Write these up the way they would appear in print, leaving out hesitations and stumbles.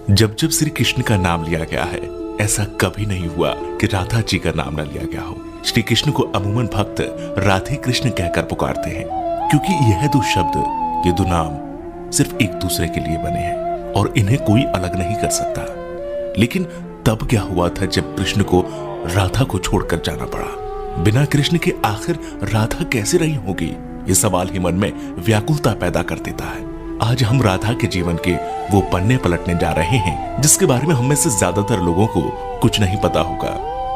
जब जब श्री कृष्ण का नाम लिया गया है, ऐसा कभी नहीं हुआ कि राधा जी का नाम न लिया गया हो। श्री कृष्ण को अमूमन भक्त राधे कृष्ण कहकर पुकारते हैं, क्योंकि यह दो शब्द, ये दो नाम सिर्फ एक दूसरे के लिए बने हैं और इन्हें कोई अलग नहीं कर सकता। लेकिन तब क्या हुआ था जब कृष्ण को राधा को छोड़कर जाना पड़ा? बिना कृष्ण के आखिर राधा कैसे रही होगी? ये सवाल ही मन में व्याकुलता पैदा कर देता है। आज हम राधा के जीवन के वो पन्ने पलटने जा रहे हैं जिसके बारे में हम में से ज्यादातर लोगों को कुछ नहीं पता होगा।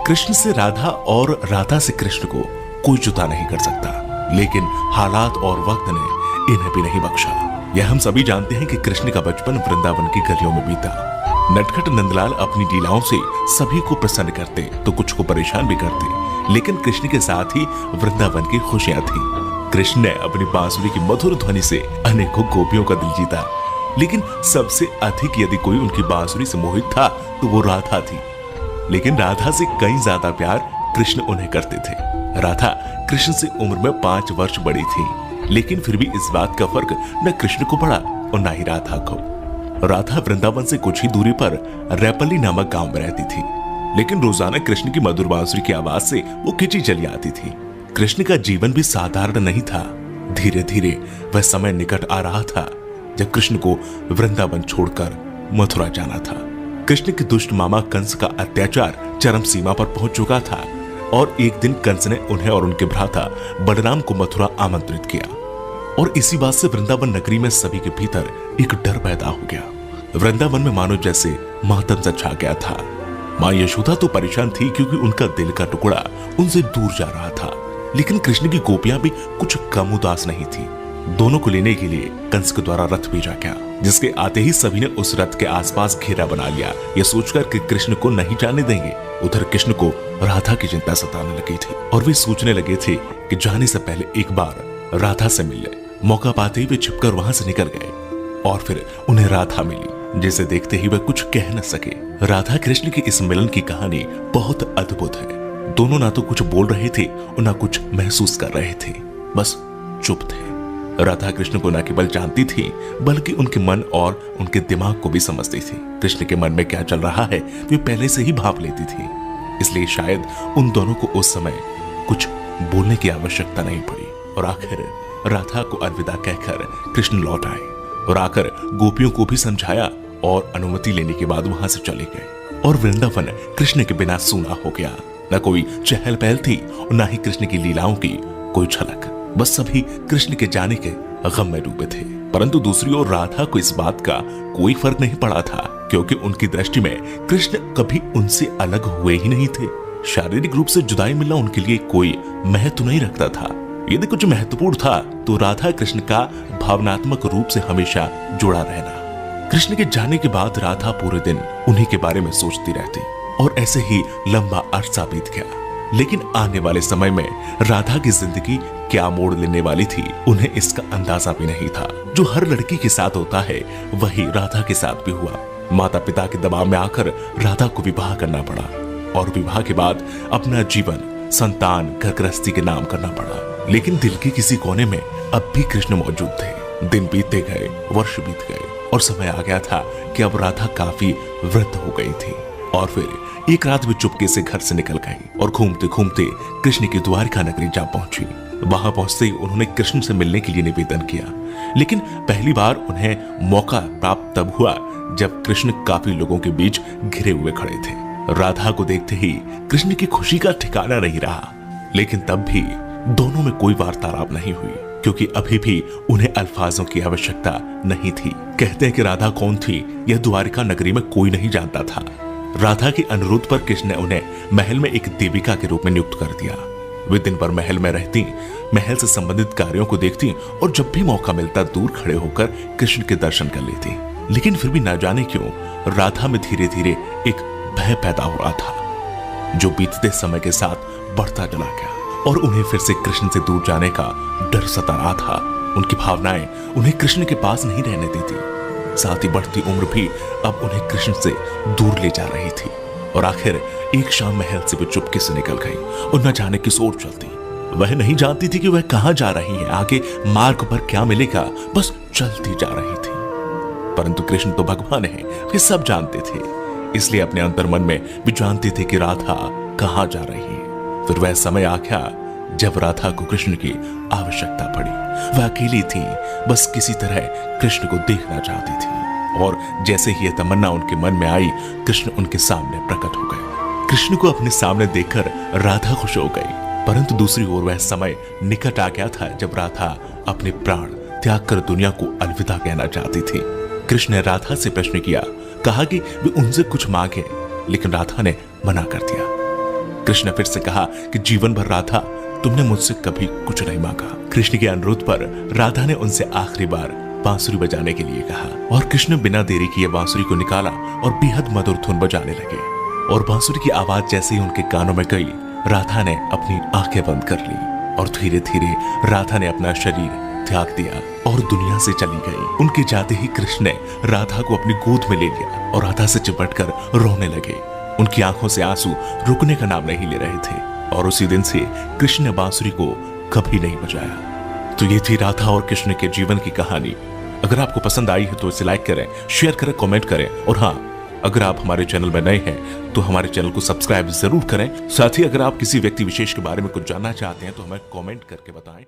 कृष्ण से राधा और राधा से कृष्ण को कोई जुदा नहीं कर सकता, लेकिन हालात और वक्त ने इन्हें भी नहीं बख्शा। यह हम सभी जानते हैं कि कृष्ण का बचपन वृंदावन की गलियों में बीता। नटखट नंदलाल अपनी लीलाओं से सभी को प्रसन्न करते तो कुछ को परेशान भी करते, लेकिन कृष्ण के साथ ही वृंदावन की खुशियां थी। कृष्ण ने अपनी बांसुरी की मधुर ध्वनि से अनेकों गोपियों का दिल जीता, लेकिन सबसे अधिक यदि कोई उनकी बांसुरी से मोहित था तो वो राधा थी। लेकिन राधा से कहीं ज्यादा प्यार कृष्ण उन्हें करते थे। राधा कृष्ण से उम्र में 5 वर्ष बड़ी थी, लेकिन फिर भी इस बात का फर्क न कृष्ण को पड़ा और न ही राधा को। राधा वृंदावन से कुछ ही दूरी पर रैपल्ली नामक गांव में रहती थी, लेकिन रोजाना कृष्ण की मधुर बांसुरी की आवाज से वो खिंची चली आती थी। कृष्ण का जीवन भी साधारण नहीं था। धीरे धीरे वह समय निकट आ रहा था जब कृष्ण को वृंदावन छोड़कर मथुरा जाना था। कृष्ण के दुष्ट मामा कंस का अत्याचार चरम सीमा पर पहुंच चुका था और एक दिन कंस ने उन्हें और उनके भ्राता बलराम को मथुरा आमंत्रित किया, और इसी बात से वृंदावन नगरी में सभी के भीतर एक डर पैदा हो गया। वृंदावन में मानो जैसे मातम सा छा गया था। मां यशोदा तो परेशान थी क्योंकि उनका दिल का टुकड़ा उनसे दूर जा रहा था, लेकिन कृष्ण की गोपियां भी कुछ कम उदास नहीं थी। दोनों को लेने के लिए कंस के द्वारा रथ भेजा गया, जिसके आते ही सभी ने उस रथ के आसपास घेरा बना लिया, यह सोचकर कि कृष्ण को नहीं जाने देंगे। उधर कृष्ण को राधा की चिंता सताने लगी थी और वे सोचने लगे थे कि जाने से पहले एक बार राधा से मिल ले। मौका पाते ही वे छिपकर वहां से निकल गए और फिर उन्हें राधा मिली, जिसे देखते ही वे कुछ कह न सके। राधा कृष्ण की इस मिलन की कहानी बहुत अद्भुत है। दोनों ना तो कुछ बोल रहे थे और ना कुछ महसूस कर रहे थे, बस चुप थे। राधा कृष्ण को न केवल जानती थी बल्कि उनके मन और उनके दिमाग को भी समझती थी। कृष्ण के मन में क्या चल रहा है वे पहले से ही भाप लेती थी, इसलिए शायद उन दोनों को उस समय कुछ बोलने की आवश्यकता नहीं पड़ी। और आखिर राधा को अलविदा कहकर कृष्ण लौट आए और आकर गोपियों को भी समझाया और अनुमति लेने के बाद वहां से चले गए। और वृंदावन कृष्ण के बिना सूना हो गया। न कोई चहल पहल थी और न ही कृष्ण की लीलाओं की कोई झलक। बस सभी कृष्ण के जाने के गम में डूबे थे। परंतु दूसरी ओर राधा को इस बात का कोई फर्क नहीं पड़ा था, क्योंकि उनकी दृष्टि में कृष्ण कभी उनसे अलग हुए ही नहीं थे। शारीरिक रूप से जुदाई मिलना उनके लिए कोई महत्व नहीं रखता था। यदि कुछ महत्वपूर्ण था तो राधा कृष्ण का भावनात्मक रूप से हमेशा जुड़ा रहना। कृष्ण के जाने के बाद राधा पूरे दिन उन्हीं के बारे में सोचती रहती और ऐसे ही लंबा अरसा बीत गया। लेकिन आने वाले समय में राधा की जिंदगी क्या मोड़ लेने वाली थी उन्हें इसका अंदाजा भी नहीं था। जो हर लड़की के साथ होता है वही राधा के साथ भी हुआ। माता पिता के दबाव में आकर राधा को विवाह करना पड़ा और विवाह के बाद अपना जीवन संतान घर गृहस्थी के नाम करना पड़ा। लेकिन दिल के किसी कोने में अब भी कृष्ण मौजूद थे। दिन बीतते गए, वर्ष बीत गए और समय आ गया था कि अब राधा काफी वृद्ध हो गई थी। और फिर एक रात वे चुपके से घर से निकल गई और घूमते घूमते कृष्ण की द्वारका नगरी जा पहुंची। वहां पहुंचते ही उन्होंने कृष्ण से मिलने के लिए निवेदन किया, लेकिन पहली बार उन्हें मौका प्राप्त तब हुआ जब कृष्ण काफी लोगों के बीच घिरे हुए खड़े थे। राधा को देखते ही कृष्ण की खुशी का ठिकाना नहीं रहा, लेकिन तब भी दोनों में कोई वार्तालाप नहीं हुई, क्योंकि अभी भी उन्हें अल्फाजों की आवश्यकता नहीं थी। कहते हैं कि राधा कौन थी यह द्वारिका नगरी में कोई नहीं जानता था। राधा के अनुरोध पर कृष्ण ने उन्हें महल में एक देविका के रूप में नियुक्त कर दिया। वे दिन भर महल में रहती, महल से संबंधित कार्यों को देखती और जब भी मौका मिलता दूर खड़े होकर कृष्ण के दर्शन कर लेती। लेकिन फिर भी न जाने क्यों राधा में धीरे धीरे एक भय पैदा हो रहा था, जो बीतते समय के साथ बढ़ता चला गया और उन्हें फिर से कृष्ण से दूर जाने का डर सता रहा था। उनकी भावनाएं उन्हें कृष्ण के पास नहीं रहने देती। साथ ही बढ़ती उम्र भी अब उन्हें कृष्ण से दूर ले जा रही थी। और आखिर एक शाम महल से वे चुपके से निकल गई और न जाने किस ओर चलती। वह नहीं जानती थी कि वह कहां जा रही है, आगे मार्ग पर क्या मिलेगा, बस चलती जा रही थी। परंतु कृष्ण तो भगवान है, वे सब जानते थे। इसलिए अपने अंतर्मन में भी जानते थे कि राधा कहां जा रही है। फिर वह समय आ गया जब राधा को कृष्ण की आवश्यकता पड़ी। वह अकेली थी, बस किसी तरह कृष्ण को देखना चाहती थी। और जैसे ही यह तमन्ना उनके मन में आई, कृष्ण उनके सामने प्रकट हो गए। कृष्ण को अपने सामने देखकर राधा खुश हो गई। परंतु दूसरी ओर वह समय निकट आ गया था जब राधा अपने प्राण त्याग कर दुनिया को अलविदा कहना चाहती थी। कृष्ण ने राधा से प्रश्न किया, कहा कि वे उनसे कुछ मांगे, लेकिन राधा ने मना कर दिया। कृष्ण ने फिर से कहा कि जीवन भर राधा, तुमने मुझसे कभी कुछ नहीं मांगा। कृष्ण के अनुरोध पर राधा ने उनसे आखिरी बार बांसुरी बजाने के लिए कहा और कृष्ण बिना देरी किए बांसुरी को निकाला और बेहद मधुर धुन बजाने लगे। और बांसुरी की आवाज जैसे ही उनके कानों में गई, राधा ने अपनी आंखें बंद कर ली और धीरे धीरे राधा ने अपना शरीर त्याग दिया और दुनिया से चली गई। उनके जाते ही कृष्ण ने राधा को अपनी गोद में ले लिया और राधा से चिपटकर रोने लगे। उनकी आंखों से आंसू रुकने का नाम नहीं ले रहे थे और उसी दिन से कृष्ण ने बांसुरी को कभी नहीं बजाया। तो ये थी राधा और कृष्ण के जीवन की कहानी। अगर आपको पसंद आई है तो इसे लाइक करें, शेयर करें, कमेंट करें और हाँ, अगर आप हमारे चैनल में नए हैं तो हमारे चैनल को सब्सक्राइब जरूर करें। साथ ही अगर आप किसी व्यक्ति विशेष के बारे में कुछ जानना चाहते हैं तो हमें कमेंट करके बताएं।